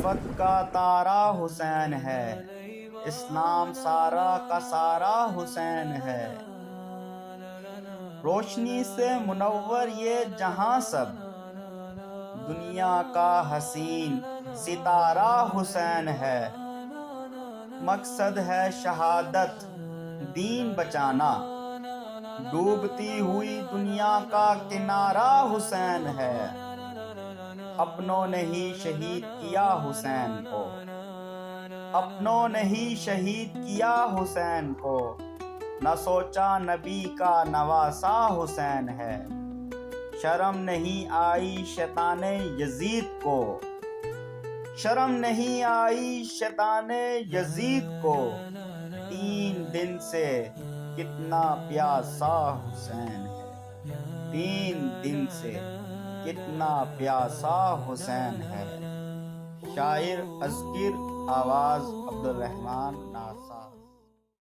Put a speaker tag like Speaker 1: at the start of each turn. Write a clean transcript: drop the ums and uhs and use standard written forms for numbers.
Speaker 1: الفت کا تارا حسین ہے، اسلام سارا کا سارا حسین ہے۔ روشنی سے منور یہ جہاں سب، دنیا کا حسین ستارہ حسین ہے۔ مقصد ہے شہادت دین بچانا، ڈوبتی ہوئی دنیا کا کنارہ حسین ہے۔ اپنوں نے ہی شہید کیا حسین کو، اپنوں نے ہی شہید کیا حسین کو، نہ سوچا نبی کا نواسہ حسین ہے۔ شرم نہیں آئی شیطان یزید کو، شرم نہیں آئی شیطان یزید کو، 3 دن سے کتنا پیاسا حسین ہے، 3 دن سے کتنا پیاسا حسین ہے۔ شاعر اذکر، آواز عبدالرحمن ناسا۔